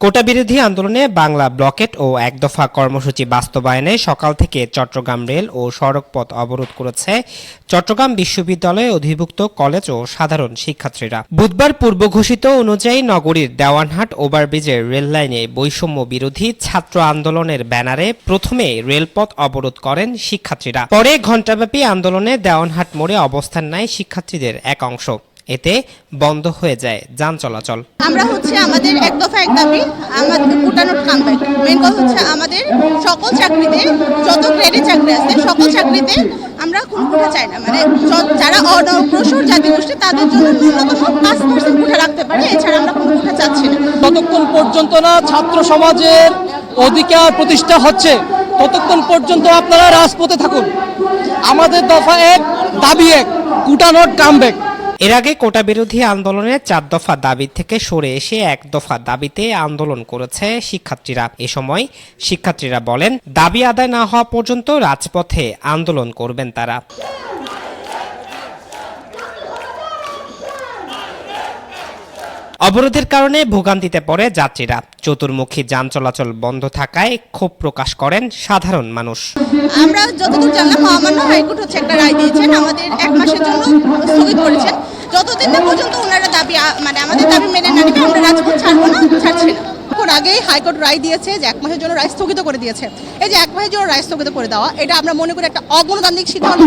কোটা বিরোধী আন্দোলনে বাংলা ব্লকেট ও এক দফা কর্মসূচি বাস্তবায়নে সকাল থেকে চট্টগ্রাম রেল ও সড়কপথ অবরোধ করেছে চট্টগ্রাম বিশ্ববিদ্যালয়ে অধিভুক্ত কলেজ ও সাধারণ শিক্ষার্থীরা। বুধবার পূর্ব ঘোষিত অনুযায়ী নগরীর দেওয়ানহাট ওভারব্রিজের রেল লাইনে বৈষম্য বিরোধী ছাত্র আন্দোলনের ব্যানারে প্রথমে রেলপথ অবরোধ করেন শিক্ষার্থীরা। পরে ঘণ্টাব্যাপী আন্দোলনে দেওয়ানহাট মোড়ে অবস্থান নেয় শিক্ষার্থীদের এক অংশ। এতে বন্ধ হয়ে যায় যান চলাচল। আমরা আমাদের এক দফা এক দাবি, আমাদের কোটানোর কামব্যাক। মেইন কথা আমাদের সকল চাকরিতে, যত গ্রেডে চাকরি আছে সকল চাকরিতে আমরা কোনো কোটা চাই না। মানে যারা অনগ্রসর জাতিগোষ্ঠী তাদের জন্য ন্যূনতম 5% কোটা রাখতে পারে, এছাড়া আমরা কোনো কোটা চাচ্ছি না। যতক্ষণ পর্যন্ত না ছাত্র সমাজের অধিকার প্রতিষ্ঠা হচ্ছে ততক্ষণ পর্যন্ত আপনারা রাজপথে থাকুন। আমাদের দফা এক, দাবি এক, কোটানোর কামব্যাক। এর আগে কোটা বিরোধী আন্দোলনের 4 দফা দাবি থেকে সরে এসে এক দফা দাবিতে আন্দোলন করেছে শিক্ষার্থীরা। এ সময় শিক্ষার্থীরা বলেন, দাবি আদায় না হওয়া পর্যন্ত রাজপথে আন্দোলন করবেন তারা। অবরোধের কারণে ভোগান্তিতে পড়ে যাত্রীরা। চতুর্মুখী যান চলাচল বন্ধ থাকায় ক্ষোভ প্রকাশ করেন সাধারণ মানুষ। আমরা যতদূর জানলাম, মহামান্য হাইকোর্ট একটা রায় দিয়েছেন, আমাদের 1 মাসের জন্য স্থগিত করেছেন। যতদিন না পর্যন্ত ওনারা দাবি আমাদের দাবি মেনে না নেবে, আমরা রাজপথ ছাড়বো না, ছাড়ছি না। আগেই হাইকোর্ট রায় দিয়েছে যে 1 মাসের জন্য রায় স্থগিত করে দিয়েছে। এই যে 1 মাসের জন্য রায় স্থগিত করে দেওয়া, এটা আমরা মনে করি একটা অগণতান্ত্রিক সিদ্ধান্ত।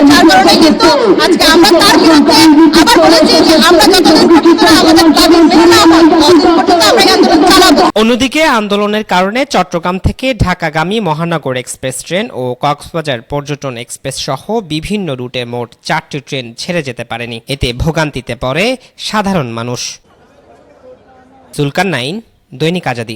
যার কারণে কিন্তু আজকে আমরা তার বিরুদ্ধে আবার বলেছি যে আমরা যতদিন পর্যন্ত আমাদের দাবি মেনে না হয় ততদিন পর্যন্ত আমরা এই আন্দোলন চালাবো। অন্যদিকে আন্দোলনের কারণে চট্টগ্রাম থেকে ঢাকাগামী মহানগর এক্সপ্রেস ট্রেন ও কক্সবাজার পর্যটন এক্সপ্রেস সহ বিভিন্ন রুটে মোট 4টি ট্রেন ছেড়ে যেতে পারেনি। এতে ভোগান্তিতে পড়ে সাধারণ মানুষ। জুলকারনাইন, দৈনিক আজাদী।